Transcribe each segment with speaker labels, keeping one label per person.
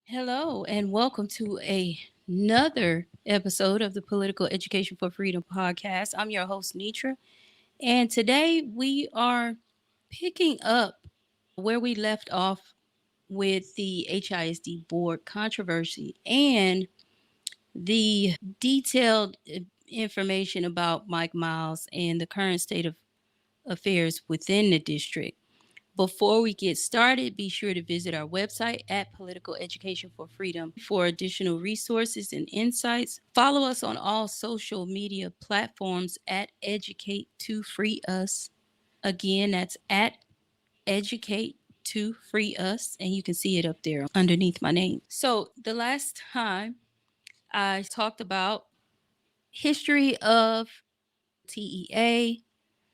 Speaker 1: Hello, and welcome to another episode of the Political Education for Freedom podcast. I'm your host, Nitra, and today we are picking up where we left off with the HISD board controversy and the detailed information about Mike Miles and the current state of affairs within the district. Before we get started, be sure to visit our website at Political Education for Freedom for additional resources and insights. Follow us on all social media platforms at Educate to Free Us. Again, that's at Educate to Free Us, and you can see it up there underneath my name. So, the last time I talked about history of TEA,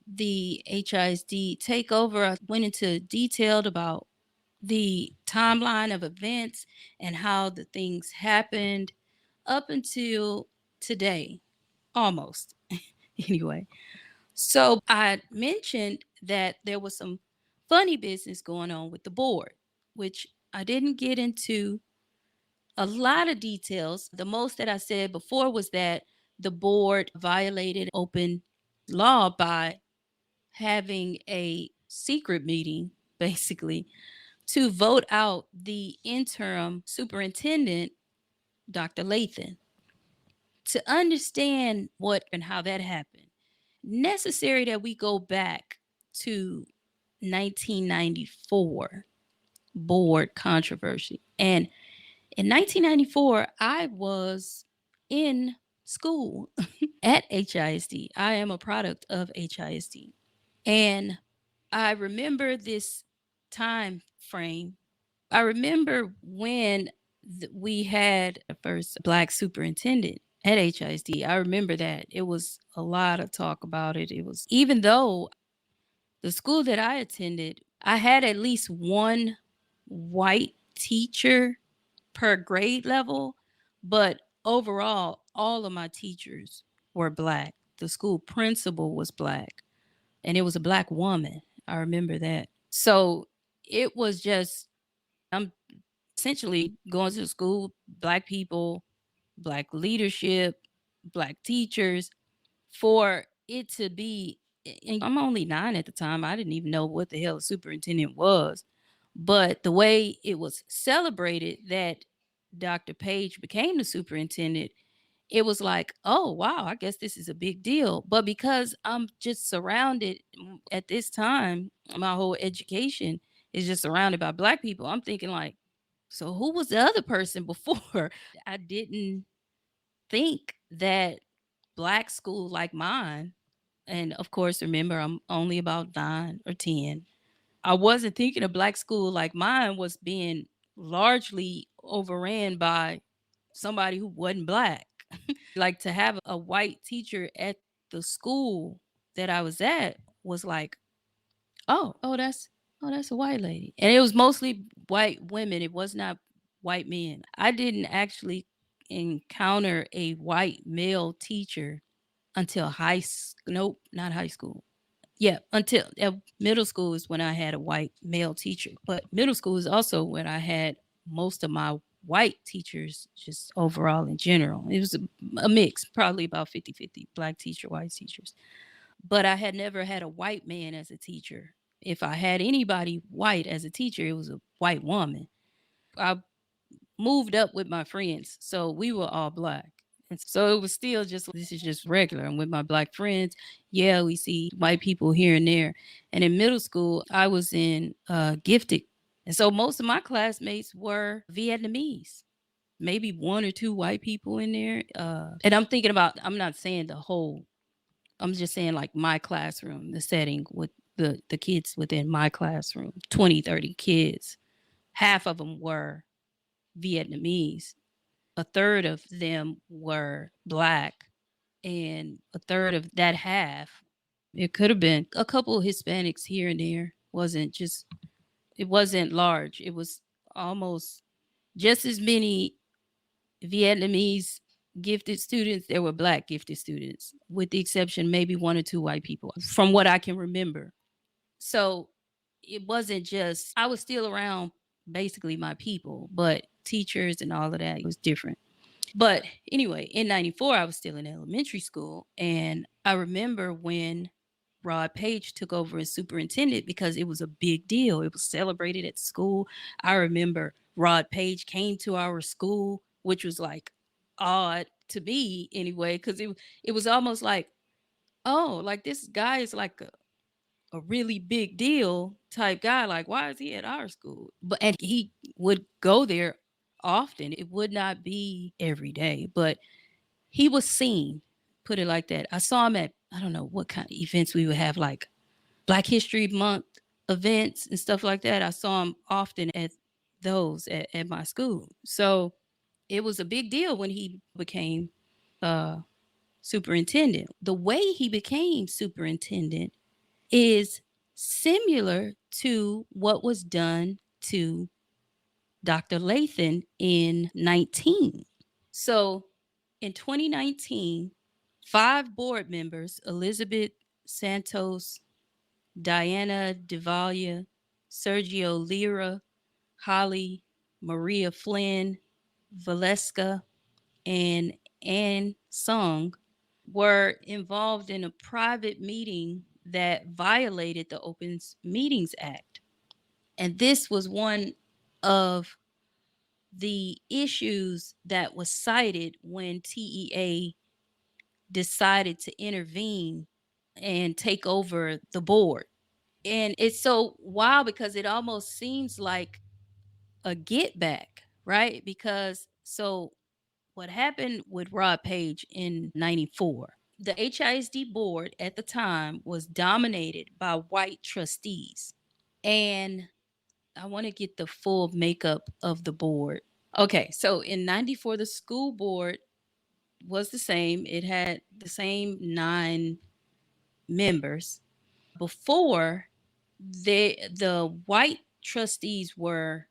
Speaker 1: the HISD takeover. I went into detail about the timeline of events and how the things happened up until today, almost. Anyway, so I mentioned that there was some funny business going on with the board, which I didn't get into a lot of details. The most that I said before was that the board violated open law by having a secret meeting, basically, to vote out the interim superintendent, Dr. Latham. To understand what and how that happened, necessary that we go back to 1994 board controversy. And in 1994, I was in school at HISD. I am a product of HISD. And I remember this time frame. I remember when we had a first Black superintendent at HISD. I remember that. It was a lot of talk about it. It was, even though the school that I attended, I had at least one white teacher per grade level, but overall, all of my teachers were Black. The school principal was Black, and it was a Black woman. I remember that. So it was just, I'm essentially going to school, Black people, Black leadership, Black teachers, for it to be, and I'm only 9 at the time. I didn't even know what the hell a superintendent was. But the way it was celebrated that Dr. Page became the superintendent, it was like, oh, wow, I guess this is a big deal. But because I'm just surrounded at this time, my whole education is just surrounded by Black people, I'm thinking, like, so who was the other person before? I didn't think that Black school like mine, and of course, remember, I'm only about 9 or 10. I wasn't thinking a Black school like mine was being largely overran by somebody who wasn't Black. Like, to have a white teacher at the school that I was at was like, that's a white lady. And it was mostly white women. It was not white men. I didn't actually encounter a white male teacher until nope, not high school. Yeah, until middle school is when I had a white male teacher. But middle school is also when I had most of my white teachers, just overall in general. It was a mix, probably about 50-50, Black teacher, white teachers. But I had never had a white man as a teacher. If I had anybody white as a teacher, it was a white woman. I moved up with my friends, so we were all Black. And so it was still just, this is just regular. And with my Black friends, yeah, we see white people here and there. And in middle school, I was in gifted. And so most of my classmates were Vietnamese, maybe one or two white people in there. And I'm thinking about, I'm not saying the whole, I'm just saying like my classroom, the setting with the kids within my classroom, 20, 30 kids. Half of them were Vietnamese. A third of them were Black, and a third of that half, it could have been a couple of Hispanics here and there. It wasn't large. It was almost just as many Vietnamese gifted students there were Black gifted students, with the exception maybe one or two white people, from what I can remember. So it wasn't just, I was still around basically my people, but teachers and all of that. It was different. But anyway, in 94, I was still in elementary school. And I remember when Rod Page took over as superintendent because it was a big deal. It was celebrated at school. I remember Rod Page came to our school, which was like odd to me anyway, because it was almost like, oh, like this guy is like a really big deal type guy. Like, why is he at our school? But and he would go there often. It would not be every day, but he was seen, put it like that. I saw him at, I don't know what kind of events we would have, like Black History Month events and stuff like that. I saw him often at those at my school. So it was a big deal when he became uh, superintendent. The way he became superintendent is similar to what was done to Dr. Latham in 19. So in 2019, 5 board members, Elizabeth Santos, Diana Devalia, Sergio Lira, Holly, Maria Flynn, Valeska, and Ann Sung, were involved in a private meeting that violated the Open Meetings Act. And this was one of the issues that was cited when TEA decided to intervene and take over the board. And it's so wild because it almost seems like a get back, right? Because so what happened with Rod Page in 94, the HISD board at the time was dominated by white trustees. And I want to get the full makeup of the board. Okay, so in 94, the school board was the same. It had the same 9 members. Before, the white trustees were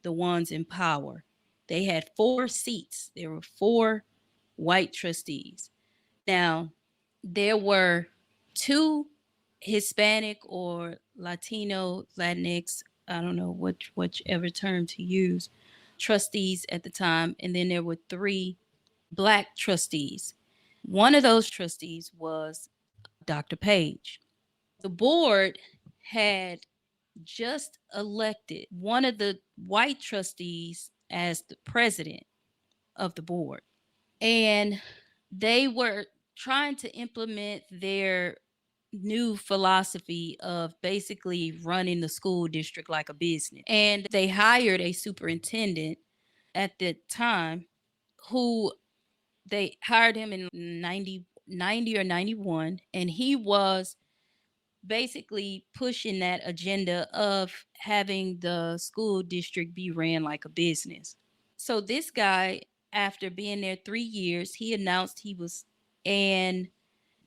Speaker 1: the ones in power. They had 4 seats. There were 4 white trustees. Now, there were 2 Hispanic or Latino, Latinx, I don't know whichever term to use, trustees at the time. And then there were 3 Black trustees. One of those trustees was Dr. Page. The board had just elected one of the white trustees as the president of the board. And they were trying to implement their new philosophy of basically running the school district like a business. And they hired a superintendent at the time who they hired him in 90 or 91, and he was basically pushing that agenda of having the school district be ran like a business. So this guy, after being there 3 years, he announced he was, and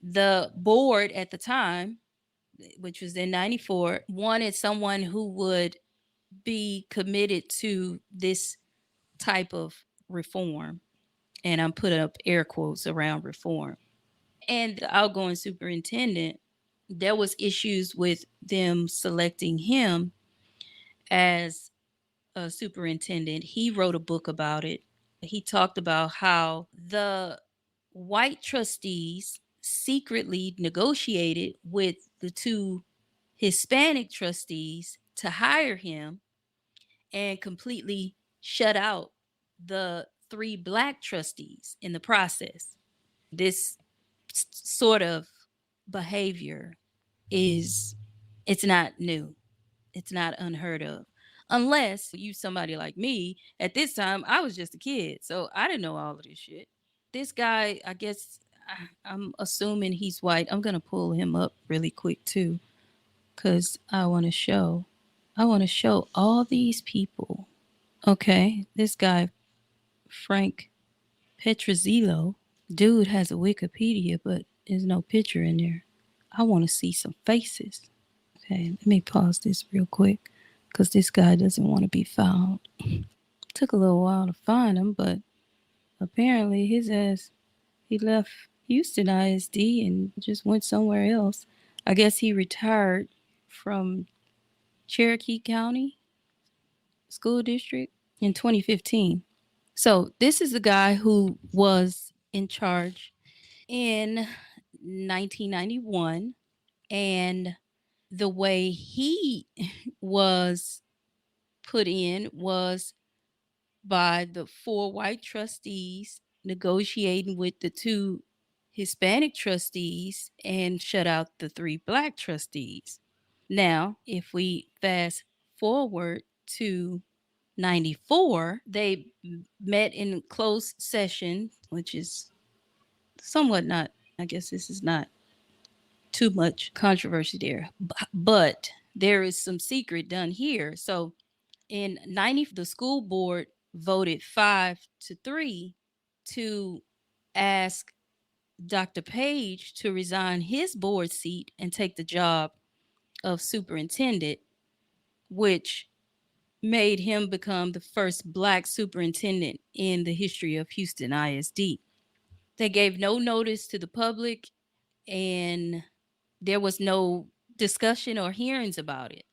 Speaker 1: the board at the time, which was in 94, wanted someone who would be committed to this type of reform. And I'm putting up air quotes around reform. And the outgoing superintendent, there was issues with them selecting him as a superintendent. He wrote a book about it. He talked about how the white trustees secretly negotiated with the 2 Hispanic trustees to hire him and completely shut out the 3 Black trustees in the process. This sort of behavior is, it's not new. It's not unheard of. Unless you somebody like me, at this time I was just a kid, so I didn't know all of this shit. This guy, I guess I'm assuming he's white. I'm going to pull him up really quick too cuz I want to show all these people. Okay, this guy Frank Petrozello, dude has a Wikipedia, but there's no picture in there. I want to see some faces. Okay, let me pause this real quick because this guy doesn't want to be found. Took a little while to find him, but apparently his ass, he left Houston ISD and just went somewhere else. I guess he retired from Cherokee County School District. in 2015. So this is the guy who was in charge in 1991, and the way he was put in was by the 4 white trustees negotiating with the 2 Hispanic trustees and shut out the 3 Black trustees. Now, if we fast forward to 94, they met in closed session, which is somewhat not, I guess this is not too much controversy there, but there is some secret done here. So in 90, the school board voted 5-3 to ask Dr. Page to resign his board seat and take the job of superintendent, which made him become the first Black superintendent in the history of Houston ISD. They gave no notice to the public, and there was no discussion or hearings about it.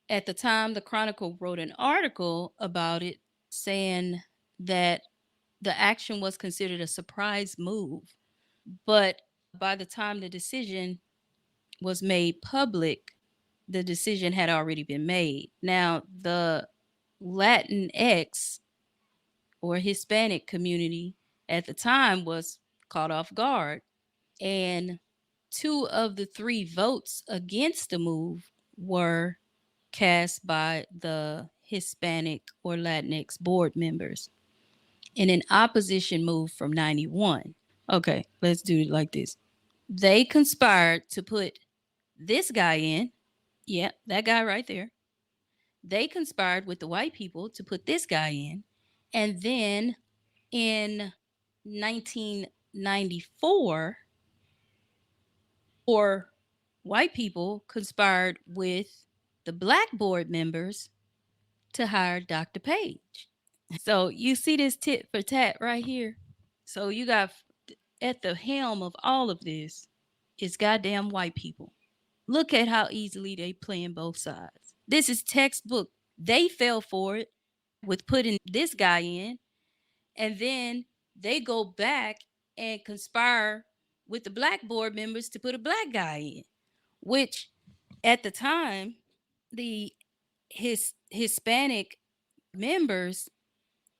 Speaker 1: At the time, the Chronicle wrote an article about it saying that the action was considered a surprise move. But by the time the decision was made public, the decision had already been made. Now, the Latinx or Hispanic community at the time was caught off guard, and 2 of the 3 votes against the move were cast by the Hispanic or Latinx board members in an opposition move from 91. Okay, let's do it like this. They conspired to put this guy in. Yeah, that guy right there. They conspired with the white people to put this guy in. And then in 1994, 4 white people conspired with the Black board members to hire Dr. Page. So you see this tit for tat right here. So you got at the helm of all of this is goddamn white people. Look at how easily they playing both sides. This is textbook. They fell for it with putting this guy in, and then they go back and conspire with the Black board members to put a Black guy in, which at the time the Hispanic members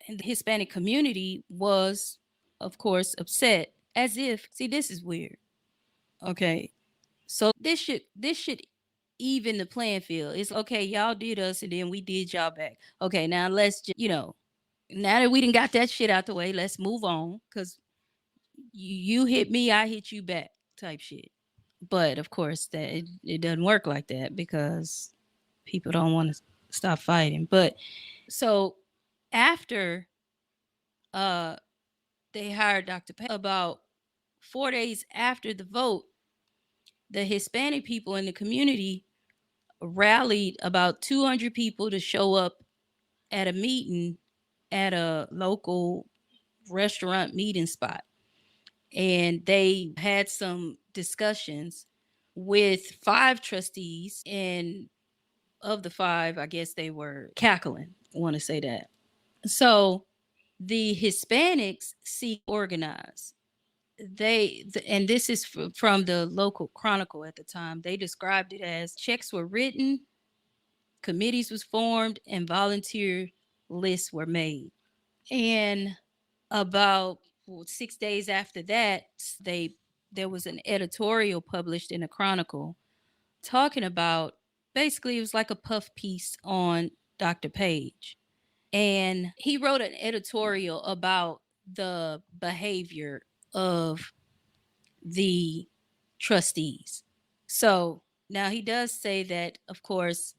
Speaker 1: and the Hispanic community was, of course, upset. As if, see, this is weird. Okay, so this should even the playing field. It's okay, y'all did us, and then we did y'all back. Okay, now let's just, now that we didn't got that shit out the way, let's move on, because you hit me, I hit you back, type shit. But of course, that it doesn't work like that because people don't want to stop fighting. But so after they hired Dr. Pay, about 4 days after the vote, the Hispanic people in the community rallied about 200 people to show up at a meeting at a local restaurant meeting spot. And they had some discussions with 5 trustees, and of the 5, I guess they were cackling. I want to say that. So the Hispanics seek organize. And this is from the local Chronicle at the time. They described it as checks were written, committees was formed, and volunteer lists were made. And about 6 days after that, there was an editorial published in the Chronicle talking about, basically it was like a puff piece on Dr. Page. And he wrote an editorial about the behavior of the trustees. So now he does say that, of course,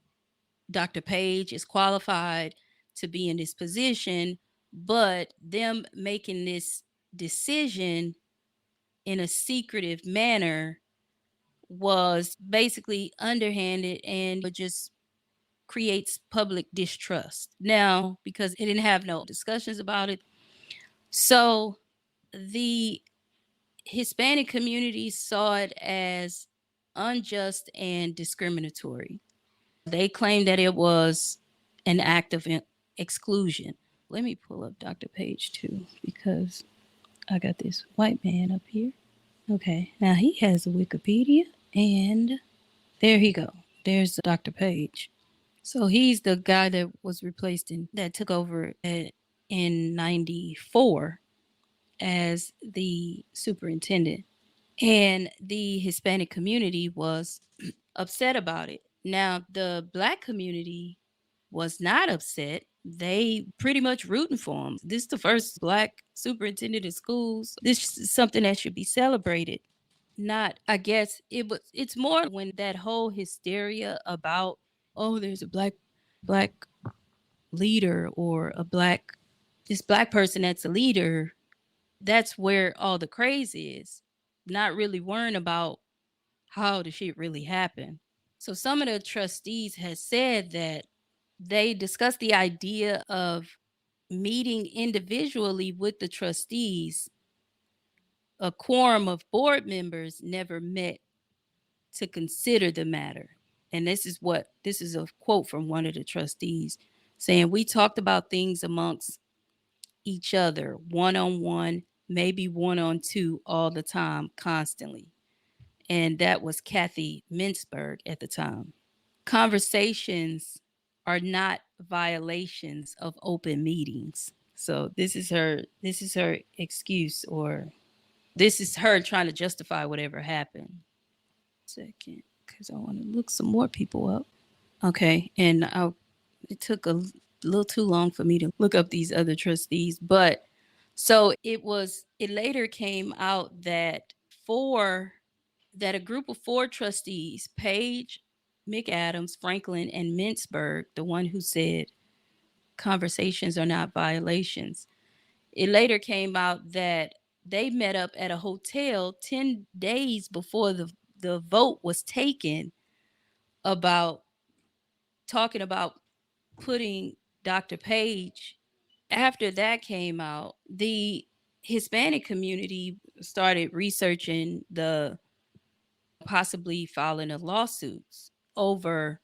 Speaker 1: Dr. Page is qualified to be in this position, but them making this decision in a secretive manner was basically underhanded and just creates public distrust. Now, because it didn't have no discussions about it. So the Hispanic community saw it as unjust and discriminatory. They claimed that it was an act of exclusion. Let me pull up Dr. Page too, because I got this white man up here. Okay, now he has a Wikipedia, and there he go. There's Dr. Page. So he's the guy that was replaced that took over in 94 as the superintendent. And the Hispanic community was upset about it. Now, the Black community was not upset. They pretty much rooting for him. This is the first Black superintendent of schools. This is something that should be celebrated. Not, I guess it's more when that whole hysteria about, oh, there's a black leader, or this black person that's a leader. That's where all the craze is. Not really worrying about how the shit really happened. So some of the trustees had said that they discussed the idea of meeting individually with the trustees. A quorum of board members never met to consider the matter. And this is a quote from one of the trustees saying, we talked about things amongst each other, one on one, maybe one on two, all the time, constantly. And that was Kathy Mintzberg at the time. Conversations are not violations of open meetings. So this is her excuse, or this is her trying to justify whatever happened. Second, because I want to look some more people up. Okay, and it took a little too long for me to look up these other trustees, but so it later came out that a group of four trustees, Page, McAdams, Franklin, and Mintzberg, the one who said conversations are not violations, it later came out that they met up at a hotel 10 days before the vote was taken about talking about putting Dr. Page. After that came out, the Hispanic community started researching the possibly filing of lawsuits over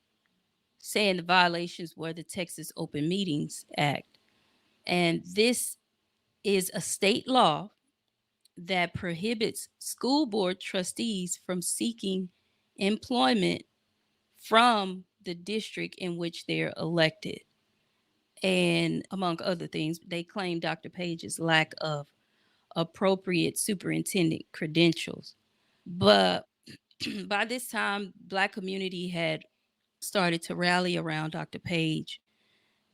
Speaker 1: saying the violations were the Texas Open Meetings Act. And this is a state law that prohibits school board trustees from seeking employment from the district in which they're elected. And among other things, they claim Dr. Page's lack of appropriate superintendent credentials. But by this time, Black community had started to rally around Dr. Page.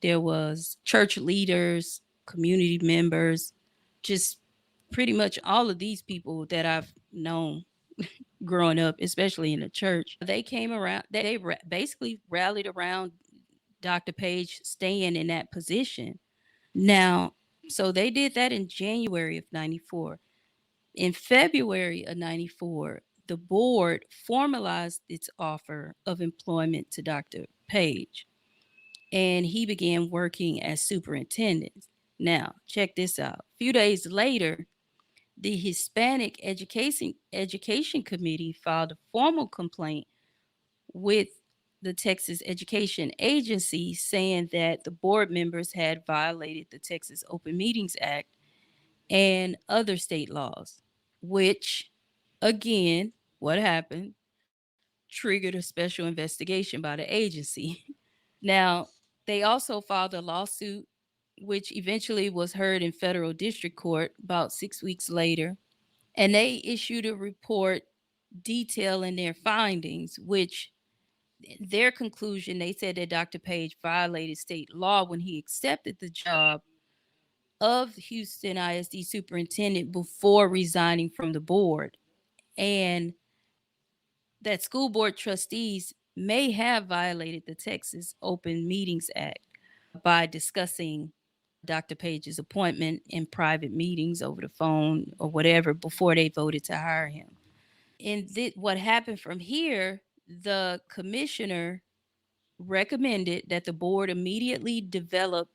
Speaker 1: There was church leaders, community members, just pretty much all of these people that I've known growing up, especially in the church. They came around, basically rallied around Dr. Page staying in that position. Now, so they did that in January of 94. In February of 94, the board formalized its offer of employment to Dr. Page, and he began working as superintendent. Now, check this out. A few days later, the Hispanic Education Committee filed a formal complaint with the Texas Education Agency saying that the board members had violated the Texas Open Meetings Act and other state laws, which, again, what happened? Triggered a special investigation by the agency. Now, they also filed a lawsuit, which eventually was heard in federal district court about 6 weeks later. And they issued a report detailing their findings, which their conclusion, they said that Dr. Page violated state law when he accepted the job of Houston ISD superintendent before resigning from the board, and that school board trustees may have violated the Texas Open Meetings Act by discussing Dr. Page's appointment in private meetings over the phone or whatever before they voted to hire him. And what happened from here, the commissioner recommended that the board immediately develop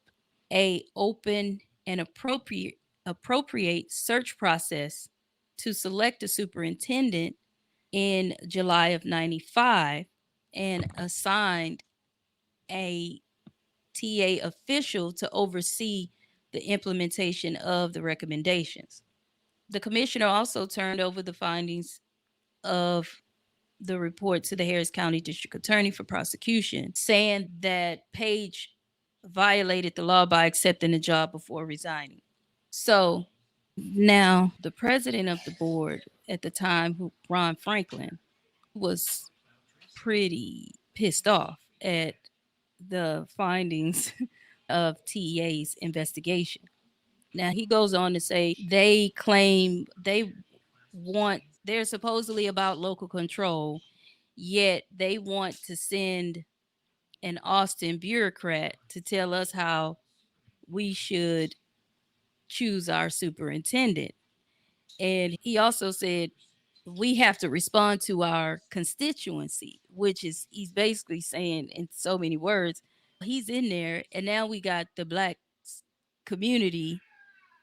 Speaker 1: a open and appropriate search process to select a superintendent in July of 95, and assigned a TA official to oversee the implementation of the recommendations. The commissioner also turned over the findings of the report to the Harris County District Attorney for prosecution, saying that Page violated the law by accepting the job before resigning. So now the president of the board at the time, Ron Franklin, was pretty pissed off at the findings of TEA's investigation. Now he goes on to say they claim they're supposedly about local control, yet they want to send an Austin bureaucrat to tell us how we should choose our superintendent. And he also said we have to respond to our constituency, which is he's basically saying in so many words, he's in there, and now we got the black community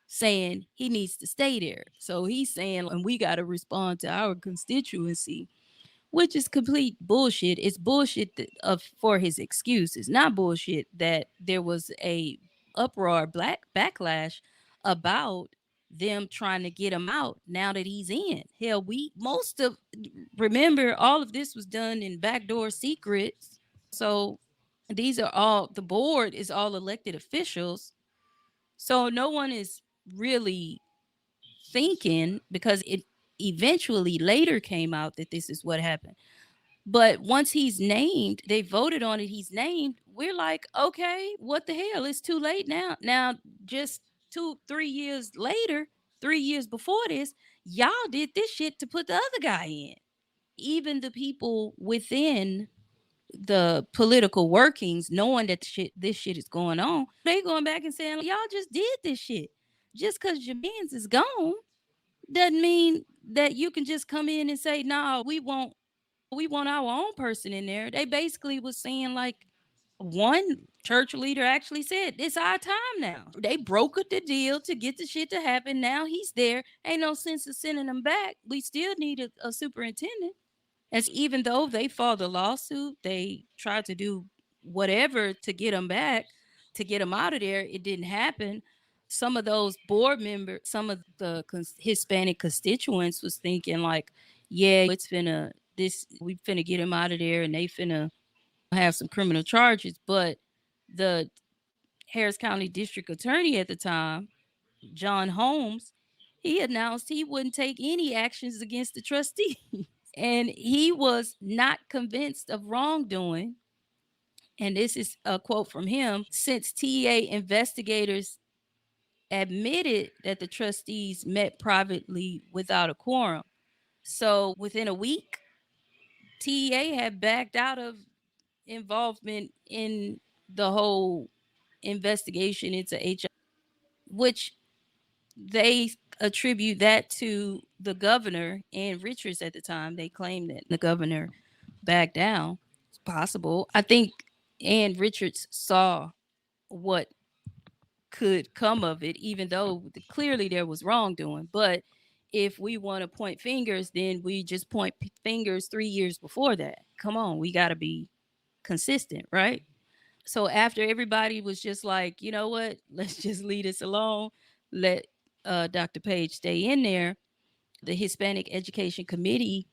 Speaker 1: saying he needs to stay there. So he's saying, and we got to respond to our constituency, which is complete bullshit. It's bullshit for his excuse. It's not bullshit that there was a uproar, black backlash about them trying to get him out now that he's in. Hell, remember all of this was done in backdoor secrets. So these are all, the board is all elected officials. So no one is really thinking, because it eventually later came out that this is what happened. But once he's named, they voted on it, he's named, we're like, okay, what the hell? It's too late now. Now, just 3 years later, 3 years before this, y'all did this shit to put the other guy in. Even the people within the political workings, knowing that this shit is going on, they going back and saying, y'all just did this shit. Just because your man's is gone doesn't mean that you can just come in and say, no, we want our own person in there. They basically was saying, like, one church leader actually said, it's our time now. They brokered the deal to get the shit to happen. Now he's there. Ain't no sense of sending him back. We still need a superintendent. As even though they filed a lawsuit, they tried to do whatever to get him back, to get him out of there. It didn't happen. Some of those board members, some of the Hispanic constituents was thinking like, yeah, we finna get him out of there and they finna have some criminal charges. But the Harris County District Attorney at the time, John Holmes, he announced he wouldn't take any actions against the trustee. And he was not convinced of wrongdoing. And this is a quote from him: since TEA investigators admitted that the trustees met privately without a quorum. So within a week, TEA had backed out of involvement in the whole investigation into HI, which they attribute that to the governor and Richards at the time. They claimed that the governor backed down. It's possible. I think Ann Richards saw what could come of it, even though clearly there was wrongdoing. But if we want to point fingers, then we just point fingers 3 years before that. Come on, we got to be consistent, right? So after everybody was just like, you know what, let's just leave this alone, let Dr. Page stay in there, the Hispanic Education Committee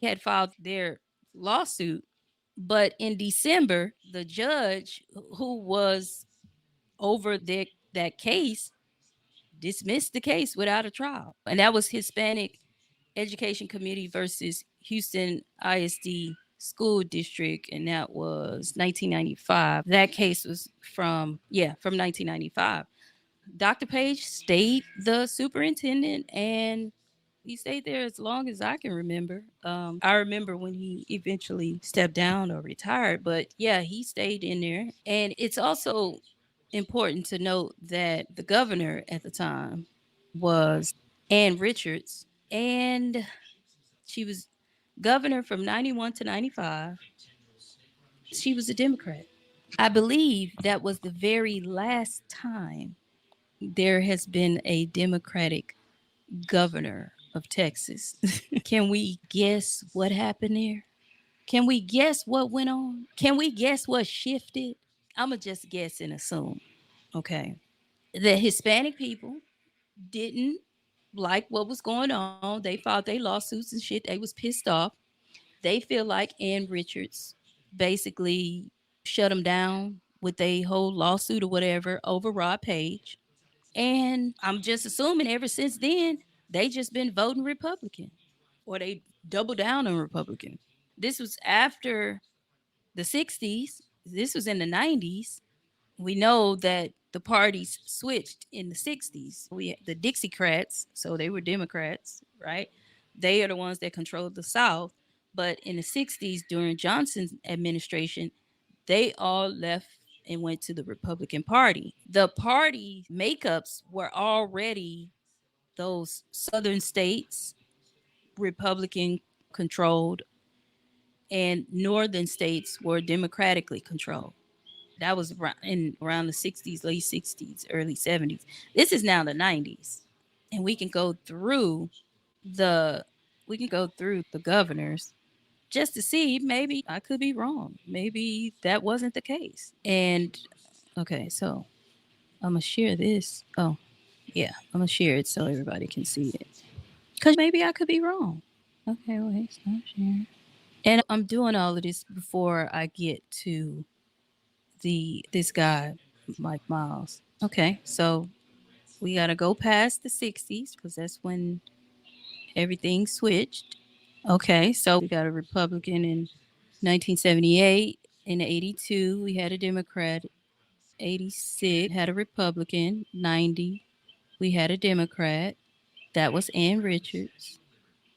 Speaker 1: had filed their lawsuit. But in December, the judge who was over that case dismissed the case without a trial. And that was Hispanic Education Committee versus Houston ISD School District, and that was 1995. That case was from 1995. Dr. Page stayed the superintendent, and he stayed there as long as I can remember. I remember when he eventually stepped down or retired, but yeah, he stayed in there. And it's also important to note that the governor at the time was Ann Richards, and she was governor from 91 to 95. She was a Democrat. I believe that was the very last time there has been a Democratic governor of Texas. Can we guess what happened there? Can we guess what went on? Can we guess what shifted? I'm going to just guess and assume. Okay. The Hispanic people didn't like what was going on. They filed their lawsuits and shit. They was pissed off. They feel like Ann Richards basically shut them down with a whole lawsuit or whatever over Rod Page. And I'm just assuming ever since then, they just been voting Republican or they double down on Republican. This was after the 60s. This was in the 90s. We know that the parties switched in the 60s. We had the Dixiecrats, so they were Democrats, right? They are the ones that controlled the South. But in the 60s, during Johnson's administration, they all left and went to the Republican Party. The party makeups were already those southern states, Republican controlled, and northern states were democratically controlled. That was around the 60s, late 60s, early 70s. This is now the 90s. And the we can go through the governors just to see, maybe I could be wrong. Maybe that wasn't the case. And okay, so I'm gonna share this. Oh, yeah, I'm gonna share it so everybody can see it. Cause maybe I could be wrong. Okay, wait, stop sharing. And I'm doing all of this before I get to this guy, Mike Miles. Okay, so we gotta go past the 60s because that's when everything switched. Okay, so we got a Republican in 1978. In 82, we had a Democrat. 86 had a Republican. 90, we had a Democrat. That was Ann Richards.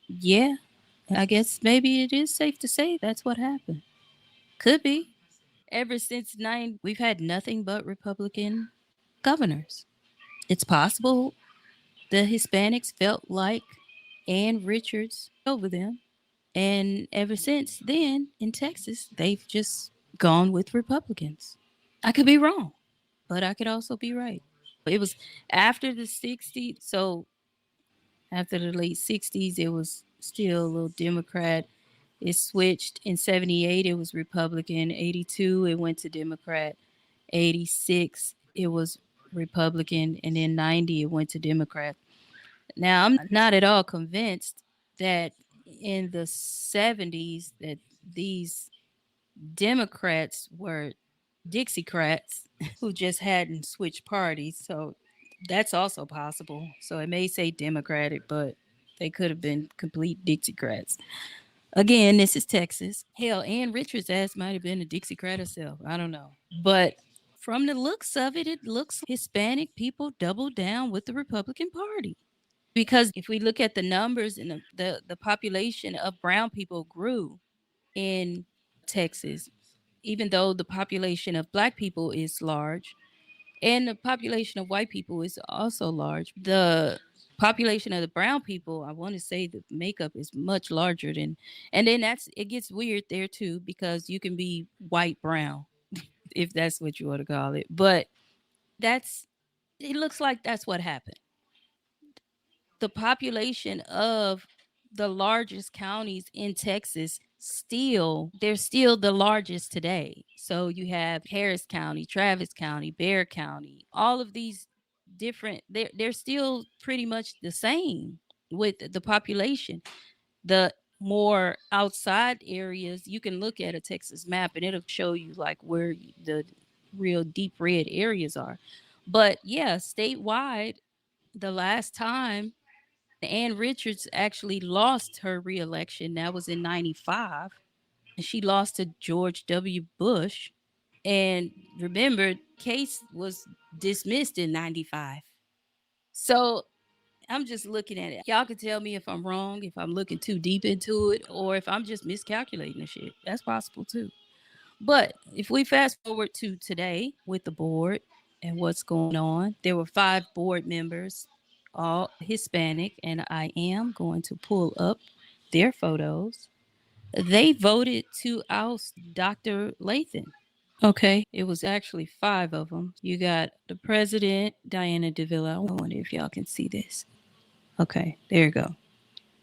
Speaker 1: Yeah, I guess maybe it is safe to say that's what happened. Could be. Ever since 9, we've had nothing but Republican governors. It's possible the Hispanics felt like Ann Richards over them. And ever since then in Texas, they've just gone with Republicans. I could be wrong, but I could also be right. It was after the 60s. So after the late 60s, it was still a little Democrat. It switched in 78, it was Republican. 82, it went to Democrat. 86, it was Republican. And then 90, it went to Democrat. Now, I'm not at all convinced that in the 70s that these Democrats were Dixiecrats who just hadn't switched parties. So that's also possible. So it may say Democratic, but they could have been complete Dixiecrats. Again, this is Texas. Hell, Ann Richards' ass might have been a Dixiecrat herself. I don't know. But from the looks of it, it looks Hispanic people doubled down with the Republican Party. Because if we look at the numbers and the population of brown people grew in Texas, even though the population of black people is large and the population of white people is also large, the population of the brown people, I want to say the makeup is much larger than, and then it gets weird there too because you can be white brown if that's what you want to call it. But that's it looks like that's what happened. The population of the largest counties in Texas they're still the largest today. So you have Harris County, Travis County, Bexar County, all of these different they're still pretty much the same with the population. The more outside areas, you can look at a Texas map and it'll show you like where the real deep red areas are. But yeah, statewide, the last time Ann Richards actually lost her reelection. That was in 95. And she lost to George W. Bush. And remember, case was dismissed in 95. So I'm just looking at it. Y'all can tell me if I'm wrong, if I'm looking too deep into it, or if I'm just miscalculating the shit. That's possible too. But if we fast forward to today with the board and what's going on, there were 5 board members, all Hispanic, and I am going to pull up their photos. They voted to oust Dr. Latham. Okay, it was actually 5 of them. You got the president, Diana DeVilla. I wonder if y'all can see this. Okay, there you go.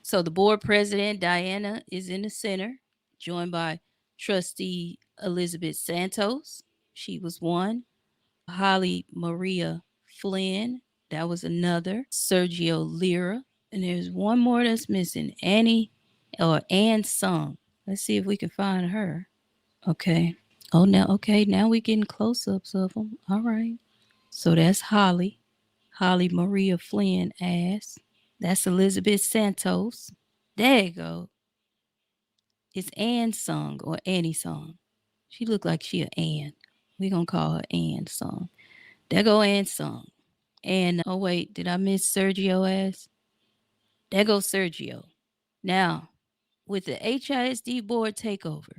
Speaker 1: So the board president, Diana, is in the center, joined by trustee Elizabeth Santos. She was one. Holly Maria Flynn. That was another. Sergio Lira. And there's one more that's missing. Annie or Ann Sung. Let's see if we can find her. Okay. Oh, now we're getting close ups of them. All right. So that's Holly. Holly Maria Flynn ass. That's Elizabeth Santos. There you go. It's Ann Sung or Annie Sung. She look like she a Ann. We gonna call her Ann Sung. There go Ann Sung. And oh wait, did I miss Sergio ass? There goes Sergio. Now, with the HISD board takeover,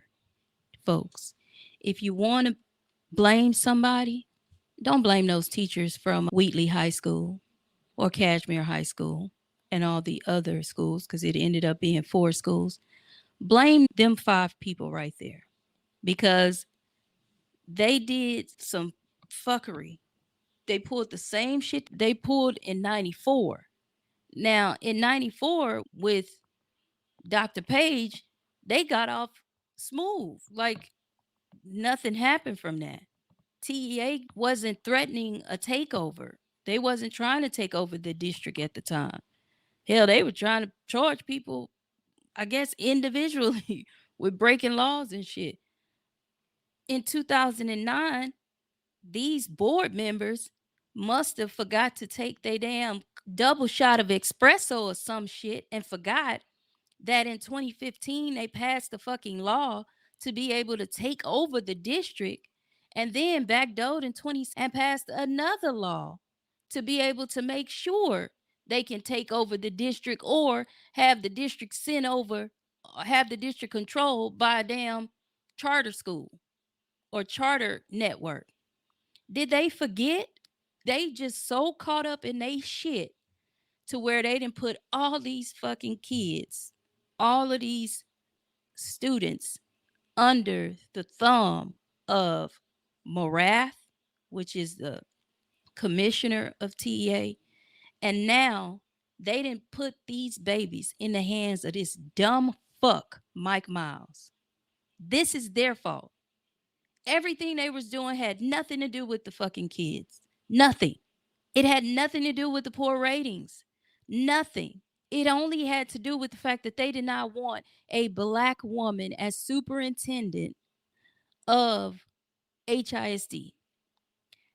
Speaker 1: folks, if you want to blame somebody, don't blame those teachers from Wheatley High School or Cashmere High School and all the other schools, because it ended up being 4 schools. Blame them 5 people right there, because they did some fuckery. They pulled the same shit they pulled in 94. Now, in 94 with Dr. Page, they got off smooth. Like nothing happened from that. TEA wasn't threatening a takeover. They wasn't trying to take over the district at the time. Hell, they were trying to charge people, I guess, individually with breaking laws and shit. In 2009, these board members must have forgot to take their damn double shot of espresso or some shit and forgot that in 2015 they passed the fucking law to be able to take over the district, and then backdoored in 20 and passed another law to be able to make sure they can take over the district or have the district sent over, have the district controlled by a damn charter school or charter network. Did they forget? They just so caught up in they shit to where they didn't put all these fucking kids, all of these students under the thumb of Morath, which is the commissioner of TEA. And now they didn't put these babies in the hands of this dumb fuck, Mike Miles. This is their fault. Everything they was doing had nothing to do with the fucking kids. Nothing. It had nothing to do with the poor ratings. Nothing. It only had to do with the fact that they did not want a black woman as superintendent of HISD.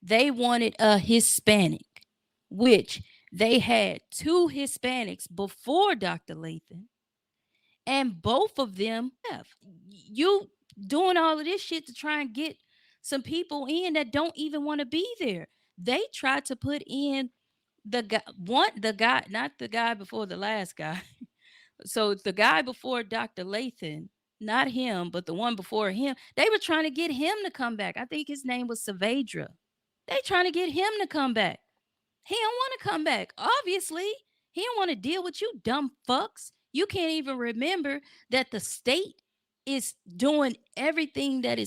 Speaker 1: They wanted a Hispanic, which they had 2 Hispanics before Dr. Latham, and both of them left. You doing all of this shit to try and get some people in that don't even want to be there. They tried to put in the guy, not the guy before the last guy. So the guy before Dr. Latham, not him, but the one before him, they were trying to get him to come back. I think his name was Saavedra. They trying to get him to come back. He don't want to come back. Obviously, he don't want to deal with you dumb fucks. You can't even remember that the state is doing everything that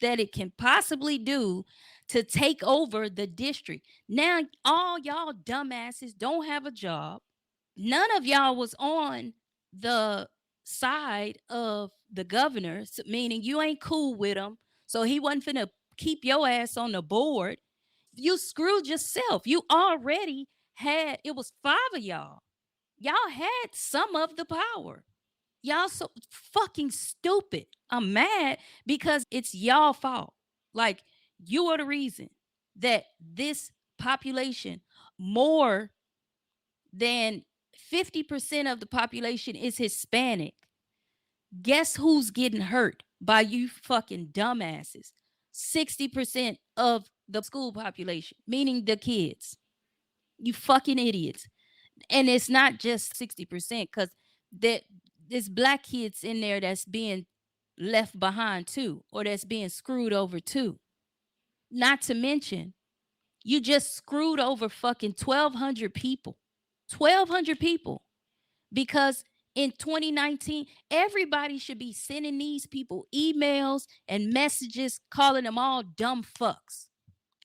Speaker 1: it can possibly do to take over the district. Now all y'all dumbasses don't have a job. None of y'all was on the side of the governor, meaning you ain't cool with him. So he wasn't finna keep your ass on the board. You screwed yourself. You already had, it was 5 of y'all. Y'all had some of the power. Y'all so fucking stupid. I'm mad because it's y'all fault. Like, you are the reason that this population, more than 50% of the population, is Hispanic. Guess who's getting hurt by you fucking dumbasses? 60% of the school population, meaning the kids. You fucking idiots. And it's not just 60%, because there's black kids in there that's being left behind too, or that's being screwed over too. Not to mention, you just screwed over fucking 1,200 people. 1,200 people. Because in 2019, everybody should be sending these people emails and messages calling them all dumb fucks.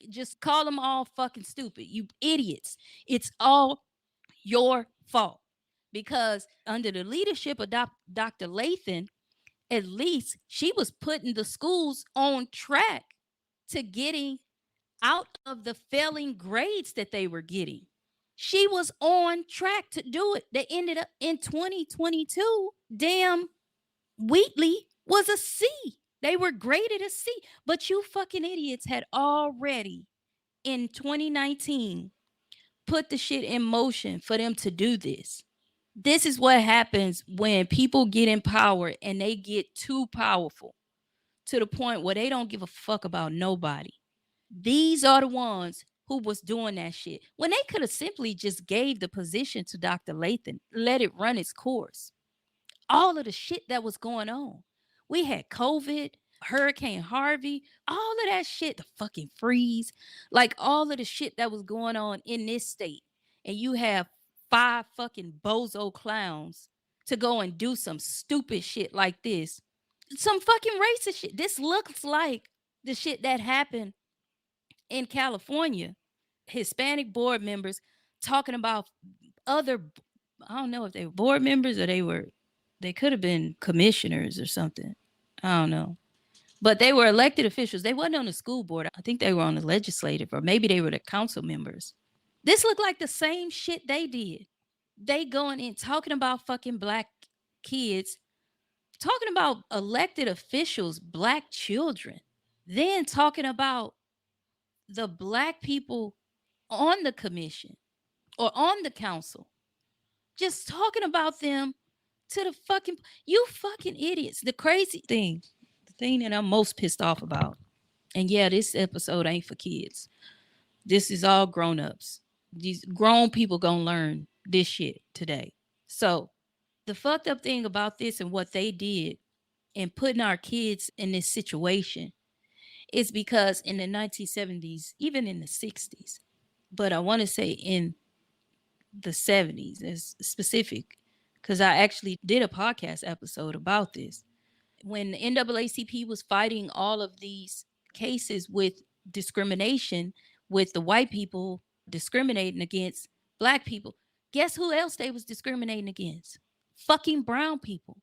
Speaker 1: Just call them all fucking stupid. You idiots. It's all your fault. Because under the leadership of Dr. Latham, at least she was putting the schools on track to getting out of the failing grades that they were getting. She was on track to do it. They ended up in 2022. Damn, Wheatley was a C. They were graded a C. But you fucking idiots had already in 2019 put the shit in motion for them to do this. This is what happens when people get in power and they get too powerful to the point where they don't give a fuck about nobody. These are the ones who was doing that shit when they could have simply just gave the position to Dr. Latham, let it run its course. All of the shit that was going on. We had COVID, Hurricane Harvey, all of that shit, the fucking freeze, like all of the shit that was going on in this state. And you have 5 fucking bozo clowns to go and do some stupid shit like this. Some fucking racist shit. This looks like the shit that happened in California. Hispanic board members talking about other, I don't know if they were board members or they could have been commissioners or something. I don't know. But they were elected officials. They wasn't on the school board. I think they were on the legislative, or maybe they were the council members. This looked like the same shit they did. They going in talking about fucking black kids, talking about elected officials, black children, then talking about the black people on the commission or on the council, just talking about them to the fucking, you fucking idiots. The crazy thing, the thing that I'm most pissed off about, and yeah, this episode ain't for kids. This is all grown-ups. These grown people gonna learn this shit today. So the fucked up thing about this and what they did and putting our kids in this situation is because in the 1970s, even in the 60s, but I want to say in the 70s as specific, because I actually did a podcast episode about this. When the NAACP was fighting all of these cases with discrimination, with the white people discriminating against black people, guess who else they was discriminating against? Fucking brown people.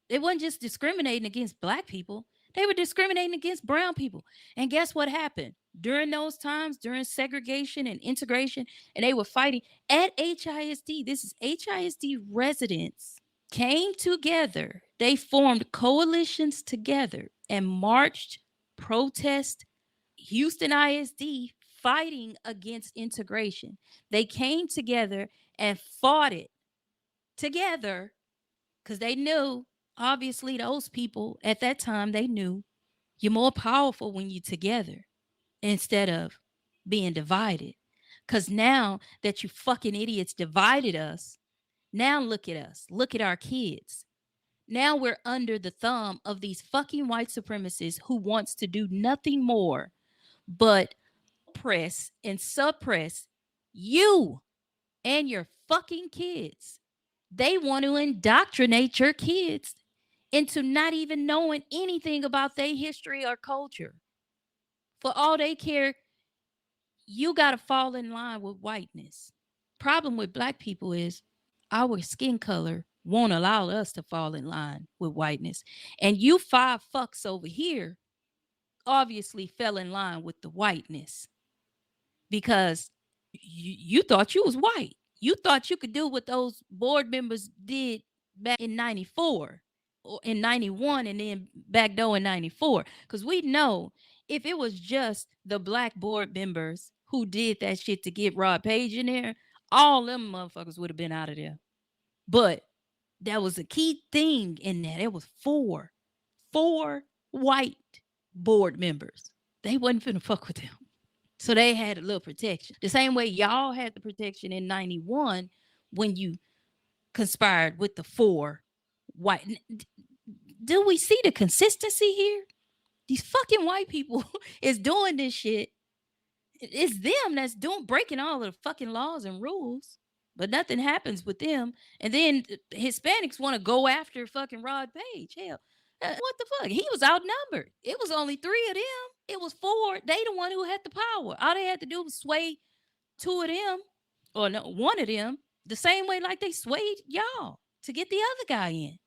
Speaker 1: They wasn't just discriminating against black people, they were discriminating against brown people. And guess what happened? During those times, during segregation and integration, and they were fighting at HISD. This is HISD residents came together. They formed coalitions together and marched, protest Houston ISD fighting against integration. They came together and fought it together because they knew, obviously, those people at that time, they knew you're more powerful when you're together instead of being divided. Because now that you fucking idiots divided us, now look at us. Look at our kids. Now we're under the thumb of these fucking white supremacists who wants to do nothing more but oppress and suppress you and your fucking kids. They want to indoctrinate your kids into not even knowing anything about their history or culture. For all they care, you got to fall in line with whiteness. Problem with black people is our skin color won't allow us to fall in line with whiteness. And you 5 fucks over here obviously fell in line with the whiteness because you thought you was white. You thought you could do what those board members did back in 94 or in 91 and then back though in 94. Because we know if it was just the black board members who did that shit to get Rod Page in there, all them motherfuckers would have been out of there. But that was a key thing in that. It was four white board members. They wasn't finna fuck with them. So they had a little protection. The same way y'all had the protection in 91 when you conspired with the 4 white. Do we see the consistency here? These fucking white people is doing this shit. It's them that's breaking all of the fucking laws and rules, but nothing happens with them. And then Hispanics want to go after fucking Rod Page. Hell, what the fuck? He was outnumbered. It was only 3 of them. It was 4. They the one who had the power. All they had to do was sway 2 of them, or no, 1 of them, the same way like they swayed y'all to get the other guy in.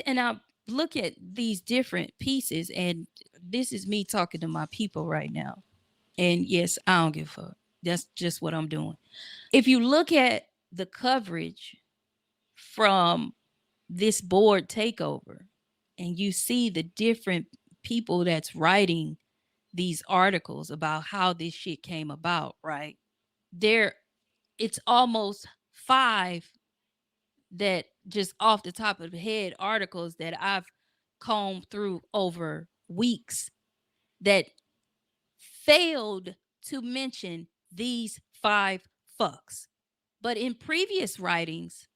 Speaker 1: And I look at these different pieces, and this is me talking to my people right now. And yes, I don't give a fuck. That's just what I'm doing. If you look at the coverage from this board takeover and you see the different people that's writing these articles about how this shit came about, right? There, it's almost five that just off the top of the head articles that I've combed through over weeks that failed to mention these five fucks. But in previous writings,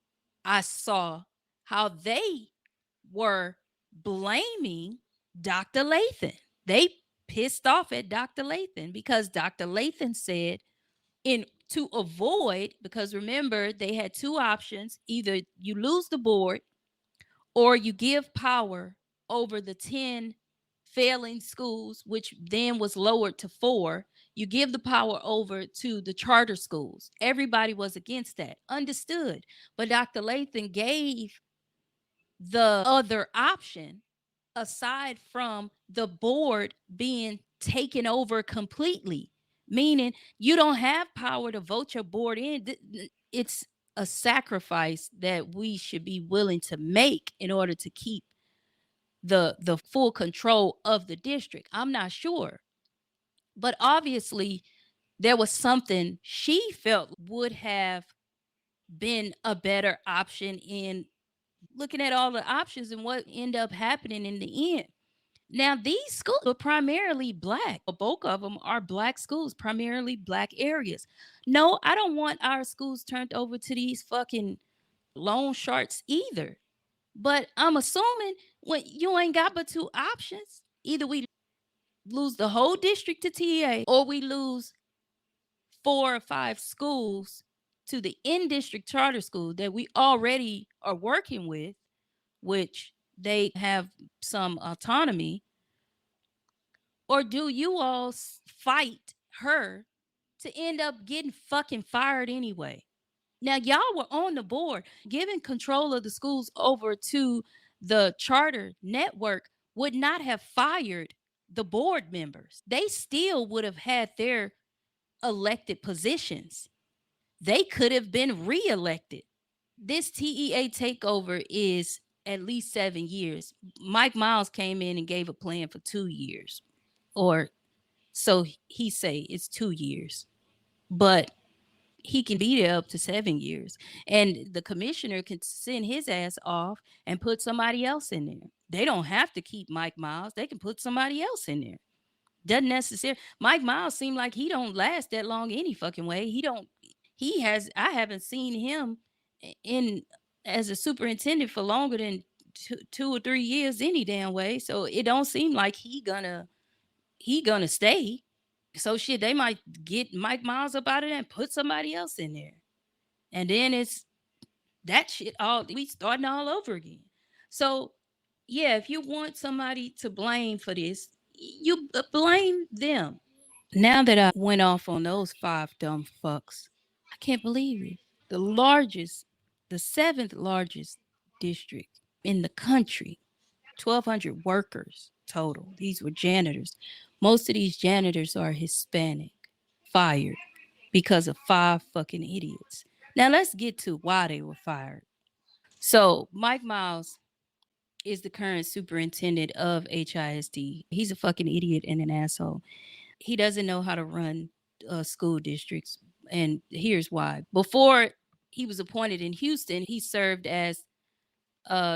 Speaker 1: I saw how they were blaming Dr. Latham. They pissed off at Dr. Latham because Dr. Latham said in to avoid, because remember they had two options, either you lose the board or you give power over the 10 failing schools, which then was lowered to 4. You give the power over to the charter schools. Everybody was against that, understood. But Dr. Latham gave the other option aside from the board being taken over completely, meaning you don't have power to vote your board in. It's a sacrifice that we should be willing to make in order to keep the full control of the district. I'm not sure, but obviously there was something she felt would have been a better option in looking at all the options and what ended up happening in the end. Now, these schools are primarily black. The bulk of them are black schools, primarily black areas. No, I don't want our schools turned over to these fucking loan sharks either. But I'm assuming when you ain't got but two options, either we lose the whole district to TA or we lose 4 or 5 schools to the in district charter school that we already are working with, which they have some autonomy. Or do you all fight her to end up getting fucking fired anyway? Now, y'all were on the board. Giving control of the schools over to the charter network would not have fired the board members. They still would have had their elected positions. They could have been reelected. This TEA takeover is at least 7 years. Mike Miles came in and gave a plan for 2 years, or so he say it's 2 years, but he can be there up to 7 years. And the commissioner can send his ass off and put somebody else in there. They don't have to keep Mike Miles. They can put somebody else in there. Doesn't necessarily. Mike Miles seemed like he don't last that long any fucking way. He don't. He has. I haven't seen him in as a superintendent for longer than 2 or 3 years any damn way. So it don't seem like he gonna stay. So shit, they might get Mike Miles up out of there and put somebody else in there. And then it's that shit all we starting all over again. So yeah, if you want somebody to blame for this, you blame them. Now that I went off on those 5 dumb fucks, I can't believe it. The largest, the seventh largest district in the country, 1,200 workers total. These were janitors. Most of these janitors are Hispanic, fired because of 5 fucking idiots. Now let's get to why they were fired. So Mike Miles is the current superintendent of HISD. He's a fucking idiot and an asshole. He doesn't know how to run school districts. And here's why. Before he was appointed in Houston, he served as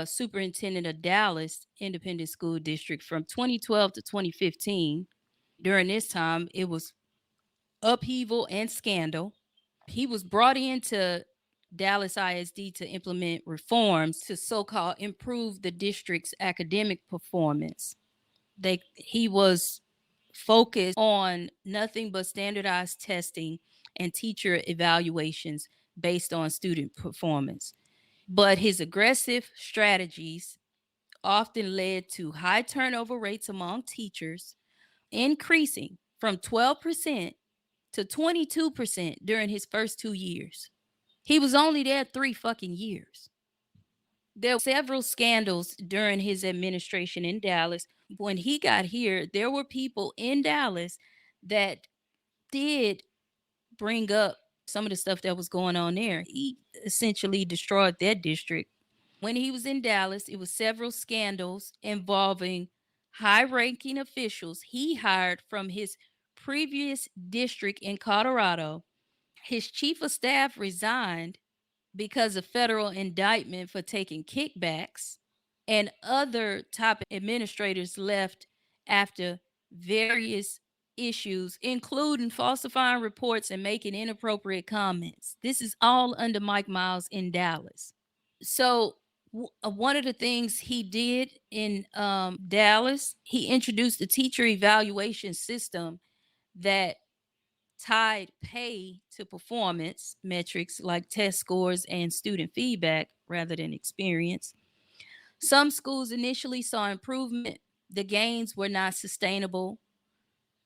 Speaker 1: superintendent of Dallas Independent School District from 2012 to 2015. During this time, it was upheaval and scandal. He was brought into Dallas ISD to implement reforms to so-called improve the district's academic performance. He was focused on nothing but standardized testing and teacher evaluations based on student performance. But his aggressive strategies often led to high turnover rates among teachers, increasing from 12% to 22% during his first 2 years. He was only there 3 fucking years. There were several scandals during his administration in Dallas. When he got here, there were people in Dallas that did bring up some of the stuff that was going on there. He essentially destroyed that district. When he was in Dallas, it was several scandals involving high ranking officials he hired from his previous district in Colorado. His chief of staff resigned because of federal indictment for taking kickbacks, and other top administrators left after various issues, including falsifying reports and making inappropriate comments. This is all under Mike Miles in Dallas. So, one of the things he did in Dallas, he introduced a teacher evaluation system that tied pay to performance metrics like test scores and student feedback rather than experience. Some schools initially saw improvement. The gains were not sustainable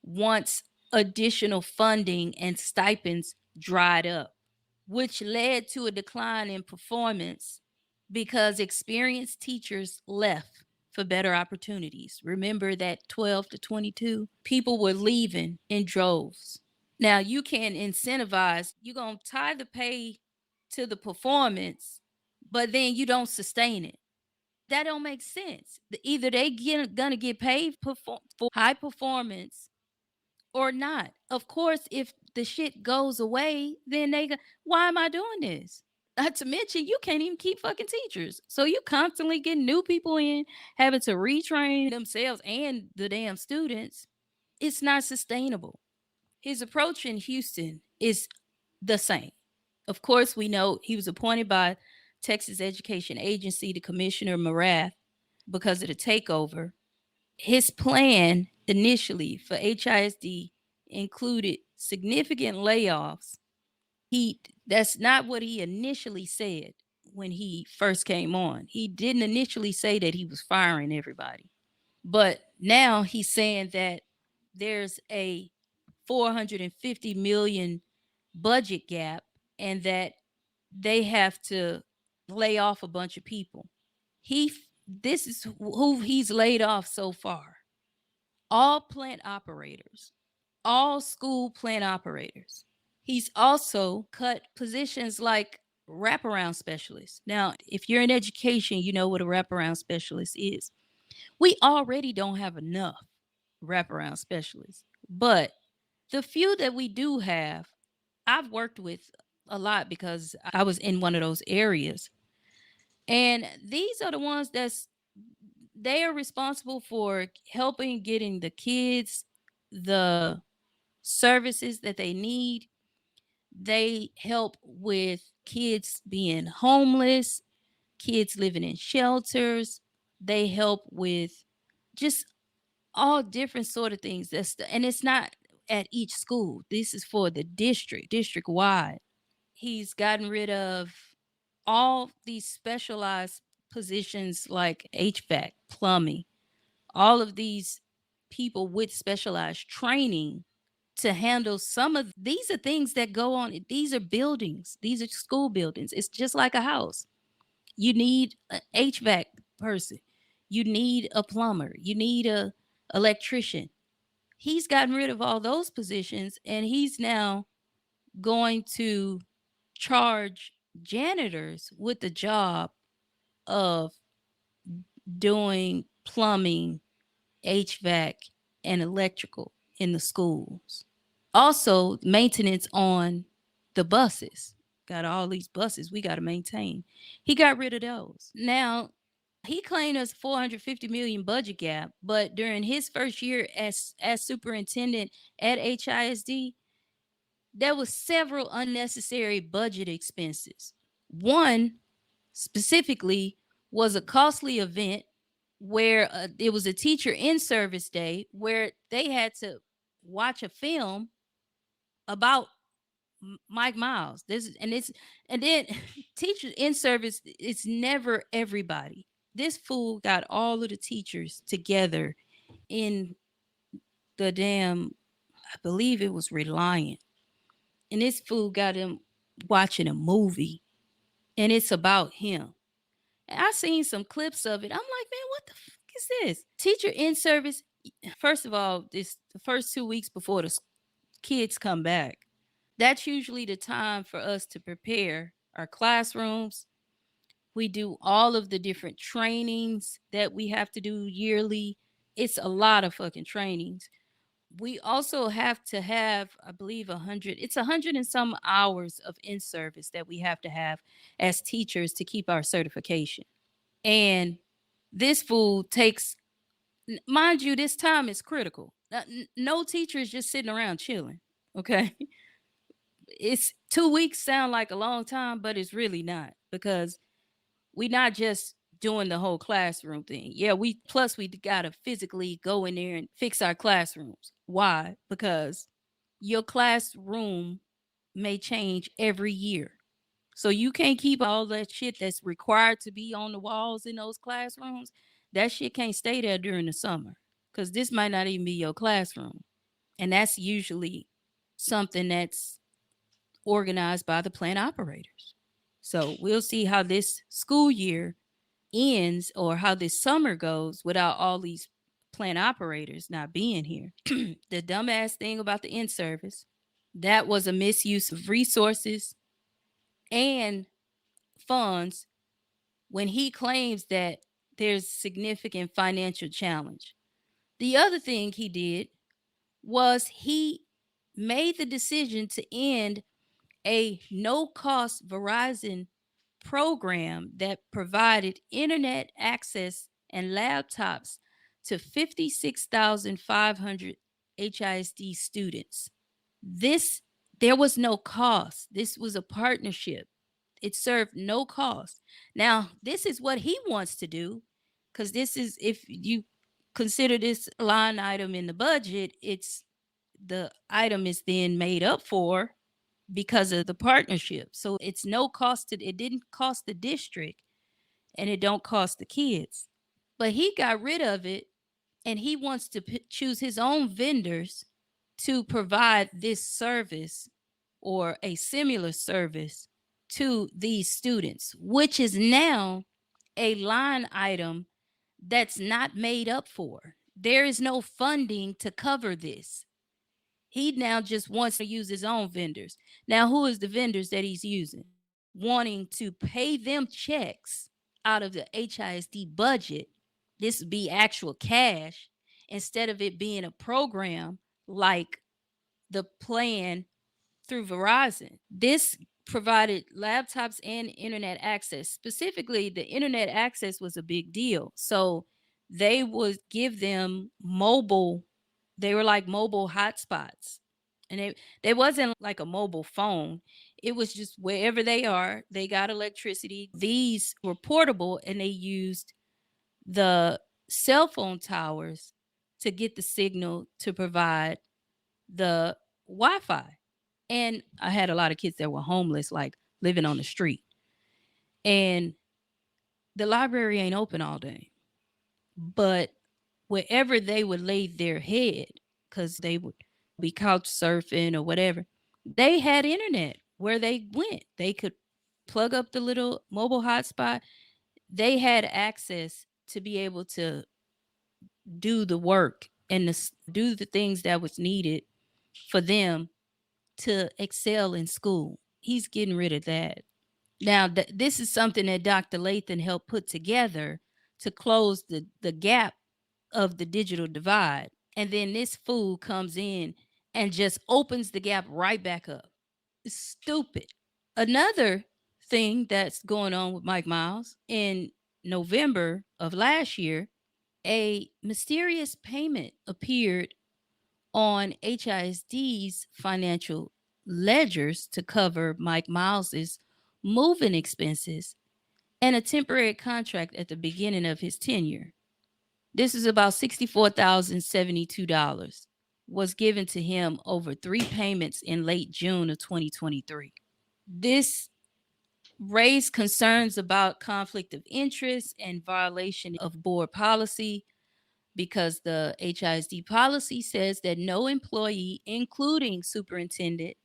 Speaker 1: once additional funding and stipends dried up, which led to a decline in performance because experienced teachers left for better opportunities. Remember that 12 to 22 people were leaving in droves. Now you can incentivize, you're going to tie the pay to the performance, but then you don't sustain it. That don't make sense. Either gonna get paid for high performance or not. Of course, if the shit goes away, then why am I doing this? Not to mention, you can't even keep fucking teachers. So you constantly get new people in, having to retrain themselves and the damn students. It's not sustainable. His approach in Houston is the same. Of course, we know he was appointed by Texas Education Agency to Commissioner Morath because of the takeover. His plan initially for HISD included significant layoffs. That's not what he initially said when he first came on. He didn't initially say that he was firing everybody. But now he's saying that there's a 450 million budget gap and that they have to lay off a bunch of people. This is who he's laid off so far. All plant operators, all school plant operators. He's also cut positions like wraparound specialists. Now, if you're in education, you know what a wraparound specialist is. We already don't have enough wraparound specialists, but the few that we do have, I've worked with a lot because I was in one of those areas. And these are the ones they are responsible for helping getting the kids the services that they need. They help with kids being homeless, kids living in shelters. They help with just all different sort of things. And it's not at each school. This is for the district wide. He's gotten rid of all these specialized positions like HVAC, plumbing, all of these people with specialized training to handle some of these are things that go on. These are buildings, these are school buildings. It's just like a house. You need an HVAC person, you need a plumber, you need a electrician. He's gotten rid of all those positions and he's now going to charge janitors with the job of doing plumbing, HVAC, and electrical in the schools. Also, maintenance on the buses. Got all these buses we got to maintain. He got rid of those. Now, he claimed us 450 million budget gap, but during his first year as superintendent at HISD, there was several unnecessary budget expenses. One specifically was a costly event where it was a teacher in service day where they had to watch a film about Mike Miles. And then teachers in service. It's never everybody. This fool got all of the teachers together in the damn. I believe it was Reliant, and this fool got him watching a movie, and it's about him. And I seen some clips of it. I'm like, man, what the fuck is this? Teacher in service. First of all, this the first 2 weeks before the kids come back. That's usually the time for us to prepare our classrooms. We do all of the different trainings that we have to do yearly. It's a lot of fucking trainings. We also have to have, I believe, 100, it's 100 and some hours of in service that we have to have as teachers to keep our certification. And this fool takes, mind you, this time is critical. No teacher is just sitting around chilling. Okay. It's 2 weeks sound like a long time, but it's really not, because we not just doing the whole classroom thing. Yeah, we gotta physically go in there and fix our classrooms. Why? Because your classroom may change every year. So you can't keep all that shit that's required to be on the walls in those classrooms. That shit can't stay there during the summer, because this might not even be your classroom. And that's usually something that's organized by the plant operators. So we'll see how this school year ends, or how this summer goes without all these plant operators not being here. The dumbass thing about the in service, that was a misuse of resources and funds when he claims that there's significant financial challenge. The other thing he did was he made the decision to end a no cost Verizon program that provided internet access and laptops to 56,500 HISD students. This, there was no cost. This was a partnership. It served no cost. Now, this is what he wants to do, because this is, if you consider this line item in the budget, it's, the item is then made up for because of the partnership. So it's no cost to, it didn't cost the district, and it don't cost the kids. But he got rid of it, and he wants to choose his own vendors to provide this service or a similar service to these students, which is now a line item that's not made up for. There is no funding to cover this. He now just wants to use his own vendors. Now, who is the vendors that he's using? Wanting to pay them checks out of the HISD budget. This would be actual cash instead of it being a program like the plan through Verizon. This provided laptops and internet access. Specifically, the internet access was a big deal. So they would give them mobile, they were like mobile hotspots. And they wasn't like a mobile phone. It was just wherever they are, they got electricity. These were portable, and they used the cell phone towers to get the signal to provide the Wi-Fi. And I had a lot of kids that were homeless, like living on the street. And the library ain't open all day. But wherever they would lay their head, because they would be couch surfing or whatever, they had internet where they went. They could plug up the little mobile hotspot. They had access to be able to do the work and do the things that was needed for them to excel in school. He's getting rid of that. Now, this is something that Dr. Latham helped put together to close the gap of the digital divide. And then this fool comes in and just opens the gap right back up. It's stupid. Another thing that's going on with Mike Miles, in November of last year, a mysterious payment appeared on HISD's financial ledgers to cover Mike Miles's moving expenses and a temporary contract at the beginning of his tenure. This is about $64,072 was given to him over 3 payments in late June of 2023. This raised concerns about conflict of interest and violation of board policy, because the HISD policy says that no employee, including superintendent,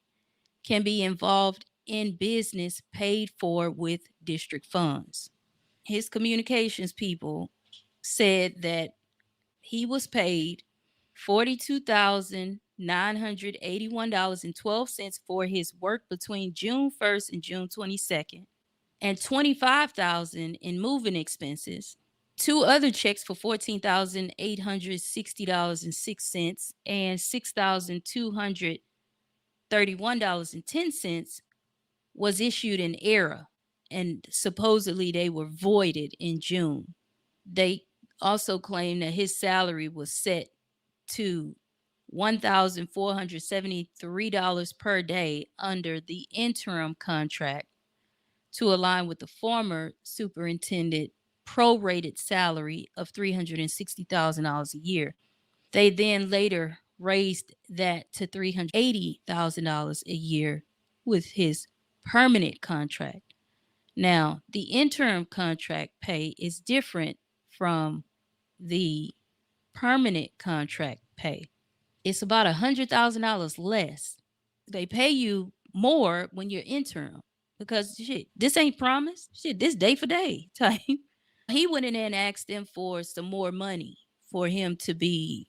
Speaker 1: can be involved in business paid for with district funds. His communications people said that he was paid $42,000 $981.12 for his work between June 1st and June 22nd, and $25,000 in moving expenses. Two other checks for $14,860.06 and $6,231.10 was issued in error, and supposedly they were voided in June. They also claim that his salary was set to $1,473 per day under the interim contract to align with the former superintendent prorated salary of $360,000 a year. They then later raised that to $380,000 a year with his permanent contract. Now, the interim contract pay is different from the permanent contract pay. It's about $100,000 less. They pay you more when you're interim because shit, this ain't promised. Shit, this day for day type. He went in there and asked them for some more money for him to be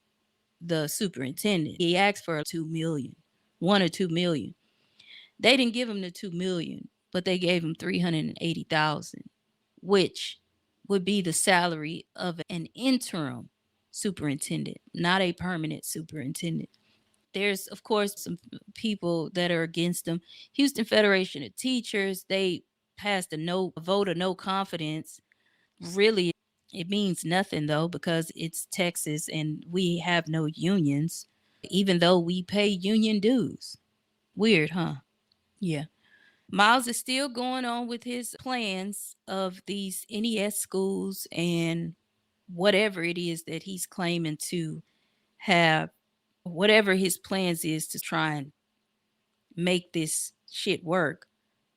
Speaker 1: the superintendent. He asked for 2 million, 1 or 2 million. They didn't give him the 2 million, but they gave him 380,000, which would be the salary of an interim superintendent, not a permanent superintendent. There's, of course, some people that are against him. Houston Federation of Teachers, they passed a vote of no confidence. Really, it means nothing though, because it's Texas and we have no unions, even though we pay union dues. Weird, huh? Yeah. Miles is still going on with his plans of these NES schools and whatever it is that he's claiming to have, whatever his plans is to try and make this shit work.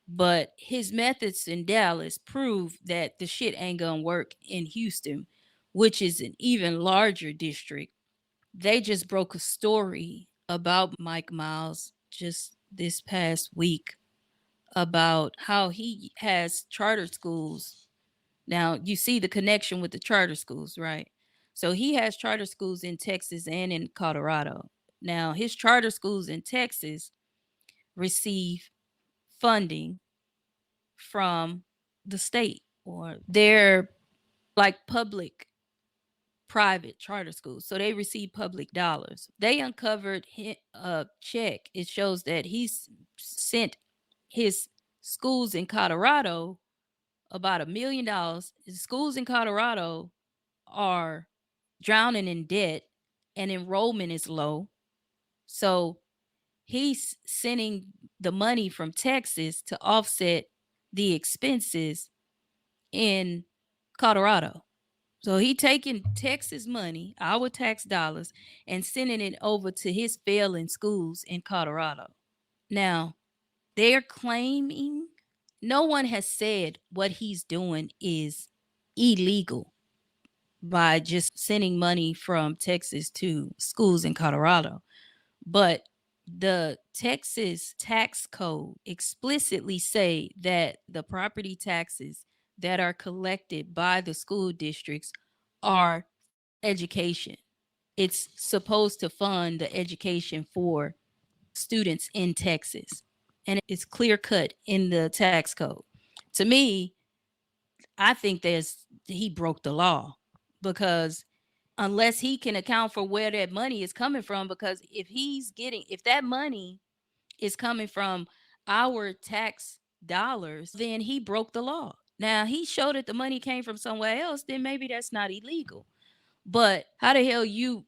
Speaker 1: But his methods in Dallas prove that the shit ain't gonna work in Houston, which is an even larger district. They just broke a story about Mike Miles just this past week about how he has charter schools. Now, you see the connection with the charter schools, right? So he has charter schools in Texas and in Colorado. Now, his charter schools in Texas receive funding from the state, or they're like public private charter schools. So they receive public dollars. They uncovered a check. It shows that he's sent his schools in Colorado about $1 million. The schools in Colorado are drowning in debt and enrollment is low. So he's sending the money from Texas to offset the expenses in Colorado. So he taking Texas money, our tax dollars, and sending it over to his failing schools in Colorado. Now, they're claiming no one has said what he's doing is illegal by just sending money from Texas to schools in Colorado. But the Texas tax code explicitly say that the property taxes that are collected by the school districts are education. It's supposed to fund the education for students in Texas. And it's clear cut in the tax code. To me, I think he broke the law because unless he can account for where that money is coming from, because if that money is coming from our tax dollars, then he broke the law. Now he showed that the money came from somewhere else, then maybe that's not illegal. But how the hell you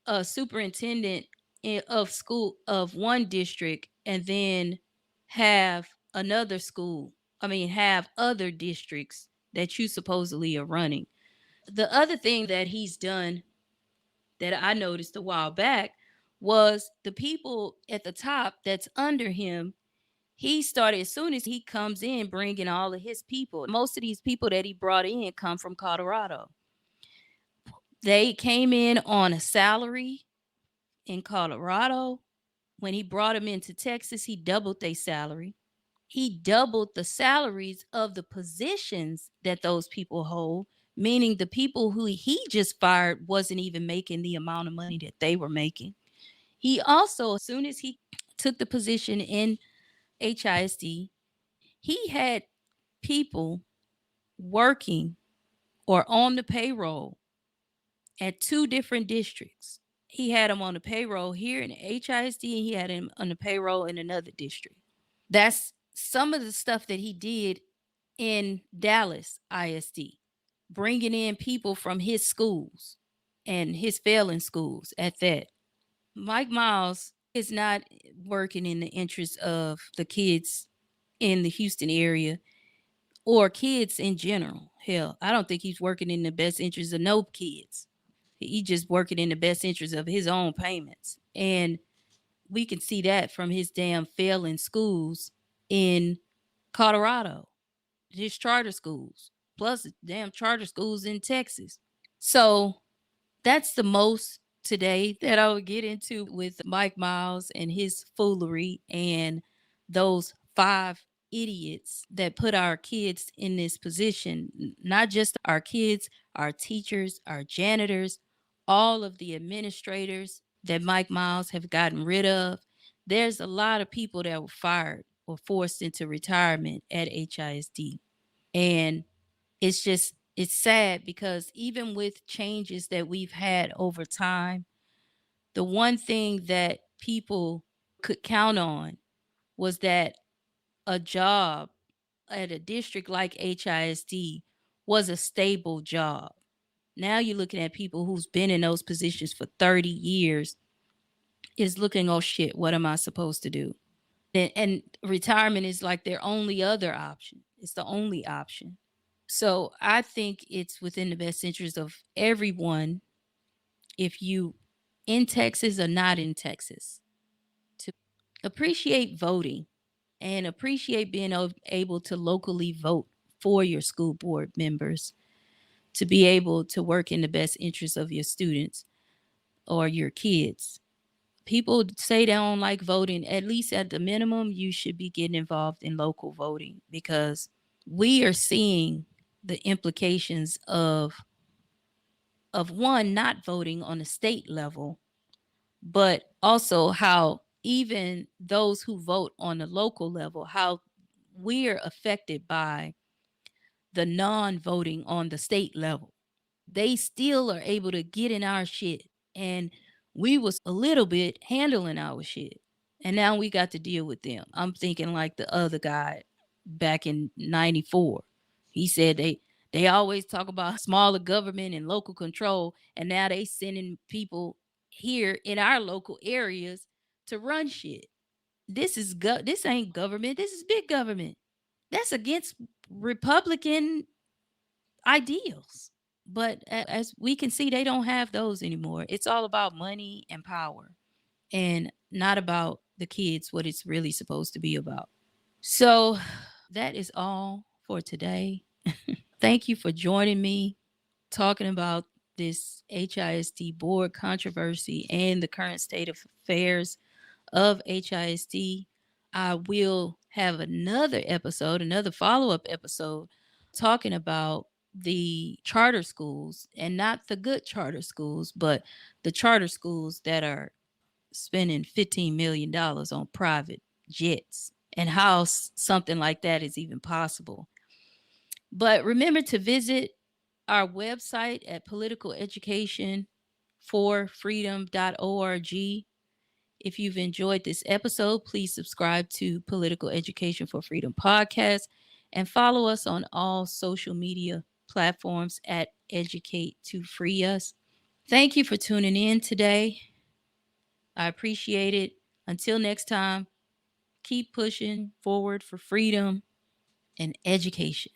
Speaker 1: a superintendent of school of one district and then have another school, have other districts that you supposedly are running? The other thing that he's done that I noticed a while back was the people at the top that's under him. He started, as soon as he comes in, bringing all of his people. Most of these people that he brought in come from Colorado. They came in on a salary in Colorado. When he brought them into Texas, he doubled their salary. He doubled the salaries of the positions that those people hold, meaning the people who he just fired wasn't even making the amount of money that they were making. He also, as soon as he took the position in HISD, he had people working or on the payroll at two different districts. He had him on the payroll here in HISD, and he had him on the payroll in another district. That's some of the stuff that he did in Dallas ISD, bringing in people from his schools and his failing schools at that. Mike Miles is not working in the interest of the kids in the Houston area or kids in general. Hell, I don't think he's working in the best interest of no kids. He just working in the best interest of his own payments. And we can see that from his damn failing schools in Colorado, his charter schools, plus damn charter schools in Texas. So that's the most today that I would get into with Mike Miles and his foolery and those five idiots that put our kids in this position. Not just our kids, our teachers, our janitors, all of the administrators that Mike Miles have gotten rid of. There's a lot of people that were fired or forced into retirement at HISD. And it's sad because even with changes that we've had over time, the one thing that people could count on was that a job at a district like HISD was a stable job. Now you're looking at people who's been in those positions for 30 years is looking, oh shit, what am I supposed to do? And retirement is like their only other option. It's the only option. So I think it's within the best interest of everyone, if you in Texas or not in Texas, to appreciate voting and appreciate being able to locally vote for your school board members, to be able to work in the best interest of your students or your kids. People say they don't like voting. At least at the minimum, you should be getting involved in local voting, because we are seeing the implications of one, not voting on the state level, but also how even those who vote on the local level, how we're affected by the non-voting on the state level. They still are able to get in our shit, and we was a little bit handling our shit, and now we got to deal with them. I'm thinking like the other guy back in 94. He said they always talk about smaller government and local control, and now they sending people here in our local areas to run shit. This ain't government, this is big government. That's against Republican ideals. But as we can see, they don't have those anymore. It's all about money and power, and not about the kids, what it's really supposed to be about. So that is all for today. Thank you for joining me talking about this HISD board controversy and the current state of affairs of HISD. I will have another episode, another follow up episode, talking about the charter schools, and not the good charter schools, but the charter schools that are spending $15 million on private jets, and how something like that is even possible. But remember to visit our website at politicaleducationforfreedom.org. If you've enjoyed this episode, please subscribe to Political Education for Freedom podcast and follow us on all social media platforms at Educate to Free Us. Thank you for tuning in today. I appreciate it. Until next time, keep pushing forward for freedom and education.